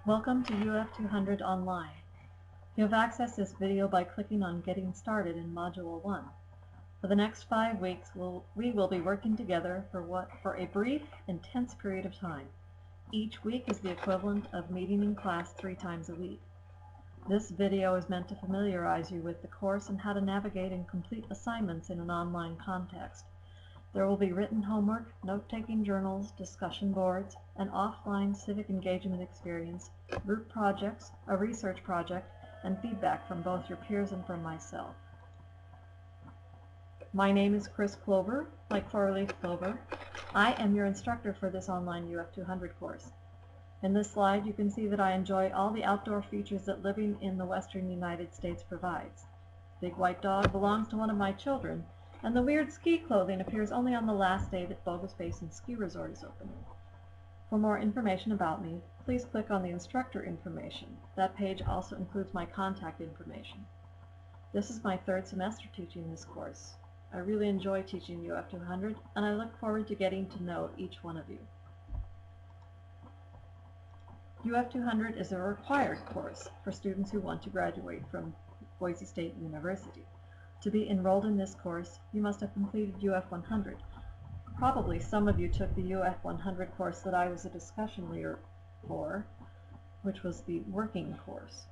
Welcome to UF 200 Online. You have accessed this video by clicking on Getting Started in Module 1. For the next 5 weeks, we will be working together for a brief, intense period of time. Each week is the equivalent of meeting in class 3 times a week. This video is meant to familiarize you with the course and how to navigate and complete assignments in an online context. There will be written homework, note-taking journals, discussion boards, an offline civic engagement experience, group projects, a research project, and feedback from both your peers and from myself. My name is Chris Clover, like four-leaf clover. I am your instructor for this online UF 200 course. In this slide, you can see that I enjoy all the outdoor features that living in the western United States provides. Big White Dog belongs to one of my children, and the weird ski clothing appears only on the last day that Bogus Basin Ski Resort is open. For more information about me, please click on the instructor information. That page also includes my contact information. This is my 3rd semester teaching this course. I really enjoy teaching UF 200, and I look forward to getting to know each one of you. UF 200 is a required course for students who want to graduate from Boise State University. To be enrolled in this course, you must have completed UF 100. Probably some of you took the UF 100 course that I was a discussion leader for, which was the working course.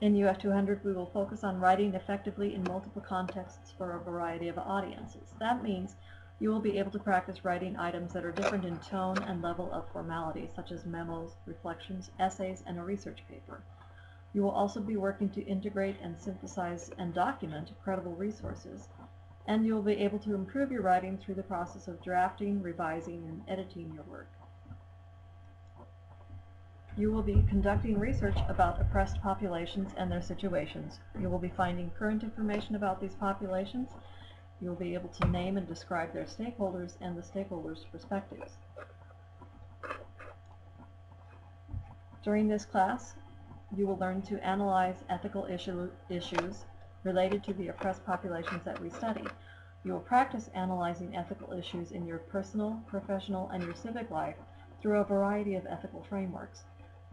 In UF 200, we will focus on writing effectively in multiple contexts for a variety of audiences. That means you will be able to practice writing items that are different in tone and level of formality, such as memos, reflections, essays, and a research paper. You will also be working to integrate and synthesize and document credible resources, and you will be able to improve your writing through the process of drafting, revising, and editing your work. You will be conducting research about oppressed populations and their situations. You will be finding current information about these populations. You will be able to name and describe their stakeholders and the stakeholders' perspectives. During this class, you will learn to analyze ethical issues related to the oppressed populations that we study. You will practice analyzing ethical issues in your personal, professional, and your civic life through a variety of ethical frameworks.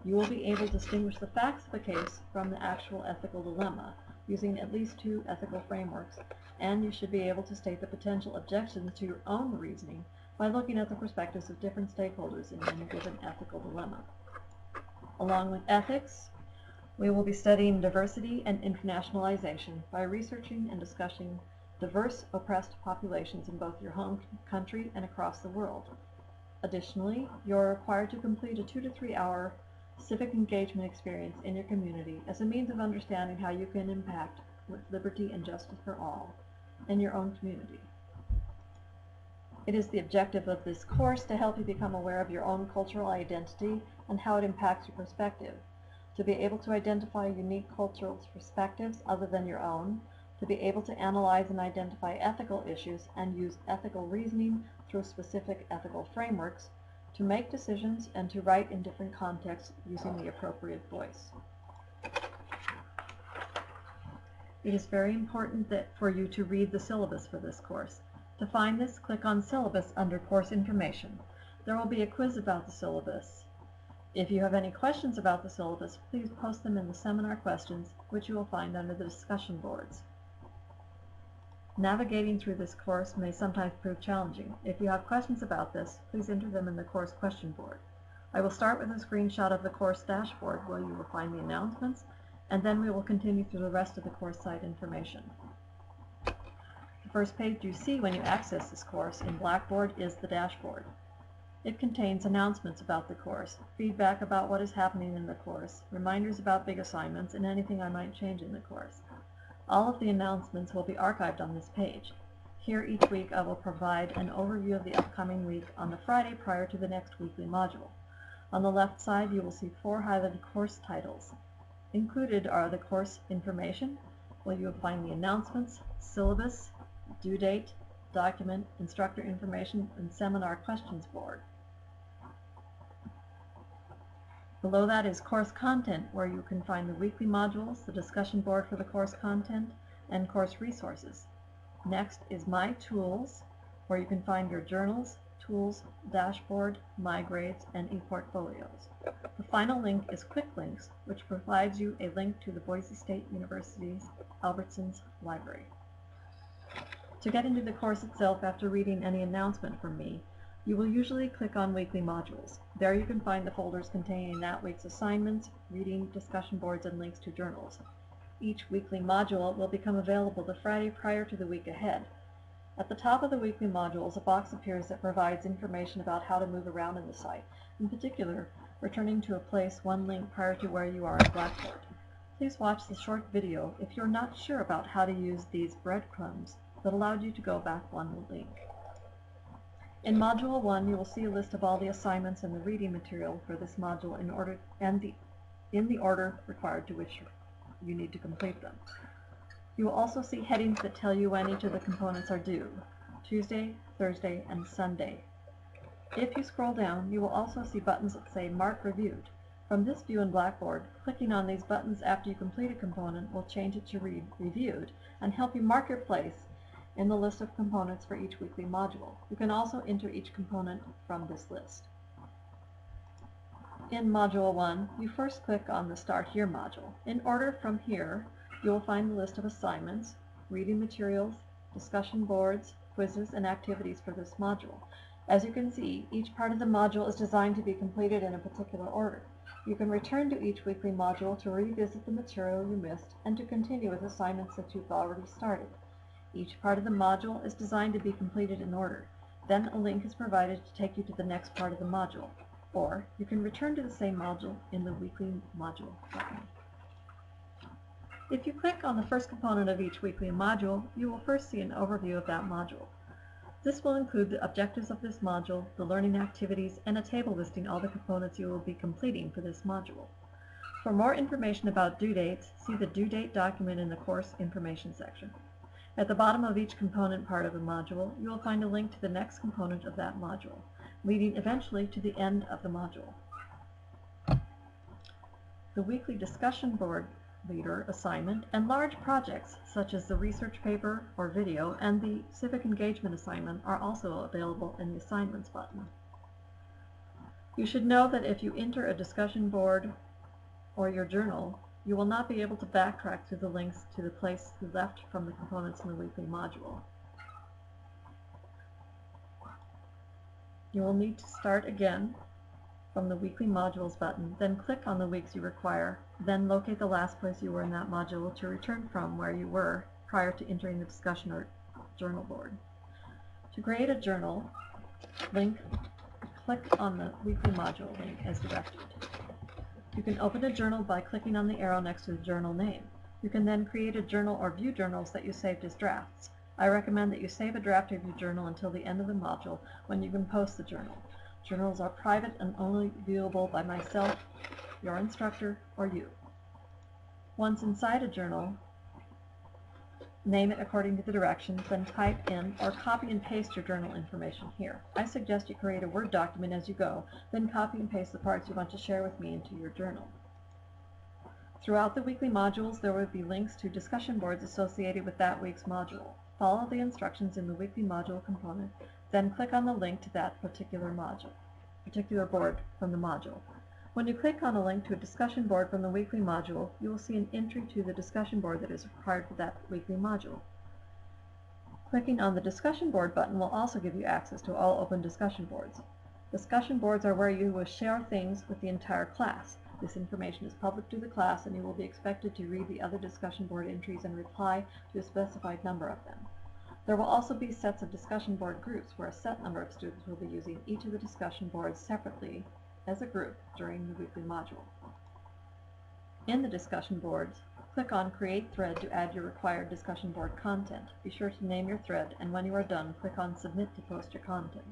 You will be able to distinguish the facts of a case from the actual ethical dilemma using at least 2 ethical frameworks, and you should be able to state the potential objections to your own reasoning by looking at the perspectives of different stakeholders in any given ethical dilemma. Along with ethics, we will be studying diversity and internationalization by researching and discussing diverse oppressed populations in both your home country and across the world. Additionally, you are required to complete a 2 to 3 hour civic engagement experience in your community as a means of understanding how you can impact with liberty and justice for all in your own community. It is the objective of this course to help you become aware of your own cultural identity and how it impacts your perspective, to be able to identify unique cultural perspectives other than your own, to be able to analyze and identify ethical issues and use ethical reasoning through specific ethical frameworks, to make decisions, and to write in different contexts using the appropriate voice. It is very important for you to read the syllabus for this course. To find this, click on Syllabus under Course Information. There will be a quiz about the syllabus. If you have any questions about the syllabus, please post them in the seminar questions, which you will find under the discussion boards. Navigating through this course may sometimes prove challenging. If you have questions about this, please enter them in the course question board. I will start with a screenshot of the course dashboard where you will find the announcements, and then we will continue through the rest of the course site information. The first page you see when you access this course in Blackboard is the dashboard. It contains announcements about the course, feedback about what is happening in the course, reminders about big assignments, and anything I might change in the course. All of the announcements will be archived on this page. Here each week I will provide an overview of the upcoming week on the Friday prior to the next weekly module. On the left side you will see 4 highlighted course titles. Included are the course information, where you will find the announcements, syllabus, due date, document, instructor information, and seminar questions board. Below that is course content, where you can find the weekly modules, the discussion board for the course content, and course resources. Next is My Tools, where you can find your journals, Tools, Dashboard, My Grades, and ePortfolios. The final link is Quick Links, which provides you a link to the Boise State University's Albertsons Library. To get into the course itself after reading any announcement from me, you will usually click on Weekly Modules. There you can find the folders containing that week's assignments, reading, discussion boards, and links to journals. Each weekly module will become available the Friday prior to the week ahead. At the top of the weekly modules, a box appears that provides information about how to move around in the site, in particular, returning to a place one link prior to where you are in Blackboard. Please watch the short video if you're not sure about how to use these breadcrumbs that allowed you to go back one link. In Module 1, you will see a list of all the assignments and the reading material for this module in the order required to which you need to complete them. You will also see headings that tell you when each of the components are due, Tuesday, Thursday, and Sunday. If you scroll down, you will also see buttons that say Mark Reviewed. From this view in Blackboard, clicking on these buttons after you complete a component will change it to read Reviewed and help you mark your place in the list of components for each weekly module. You can also enter each component from this list. In Module 1, you first click on the Start Here module. In order from here, you will find the list of assignments, reading materials, discussion boards, quizzes, and activities for this module. As you can see, each part of the module is designed to be completed in a particular order. You can return to each weekly module to revisit the material you missed and to continue with assignments that you've already started. Each part of the module is designed to be completed in order. Then a link is provided to take you to the next part of the module. Or you can return to the same module in the weekly module button. If you click on the first component of each weekly module, you will first see an overview of that module. This will include the objectives of this module, the learning activities, and a table listing all the components you will be completing for this module. For more information about due dates, see the due date document in the course information section. At the bottom of each component part of a module, you will find a link to the next component of that module, leading eventually to the end of the module. The weekly discussion board leader assignment and large projects such as the research paper or video and the civic engagement assignment are also available in the Assignments button. You should know that if you enter a discussion board or your journal, you will not be able to backtrack through the links to the place you left from the components in the weekly module. You will need to start again from the Weekly Modules button, then click on the weeks you require, then locate the last place you were in that module to return from where you were prior to entering the discussion or journal board. To create a journal link, click on the Weekly Module link as directed. You can open a journal by clicking on the arrow next to the journal name. You can then create a journal or view journals that you saved as drafts. I recommend that you save a draft of your journal until the end of the module when you can post the journal. Journals are private and only viewable by myself, your instructor, or you. Once inside a journal, name it according to the directions, then type in or copy and paste your journal information here. I suggest you create a Word document as you go, then copy and paste the parts you want to share with me into your journal. Throughout the weekly modules, there will be links to discussion boards associated with that week's module. Follow the instructions in the weekly module component, then click on the link to that particular board from the module. When you click on a link to a discussion board from the weekly module, you will see an entry to the discussion board that is required for that weekly module. Clicking on the discussion board button will also give you access to all open discussion boards. Discussion boards are where you will share things with the entire class. This information is public to the class, and you will be expected to read the other discussion board entries and reply to a specified number of them. There will also be sets of discussion board groups where a set number of students will be using each of the discussion boards separately as a group during the weekly module. In the discussion boards, click on Create Thread to add your required discussion board content. Be sure to name your thread, and when you are done, click on Submit to post your content.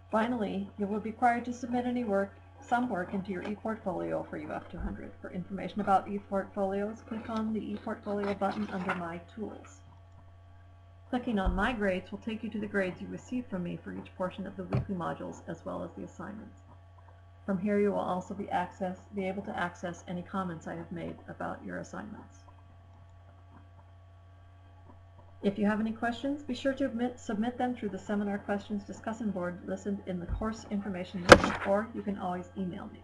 Finally, you will be required to submit some work into your ePortfolio for UF200. For information about ePortfolios, click on the ePortfolio button under My Tools. Clicking on My Grades will take you to the grades you received from me for each portion of the weekly modules as well as the assignments. From here you will also be able to access any comments I have made about your assignments. If you have any questions, be sure to submit them through the seminar questions discussion board listed in the course information link, or you can always email me.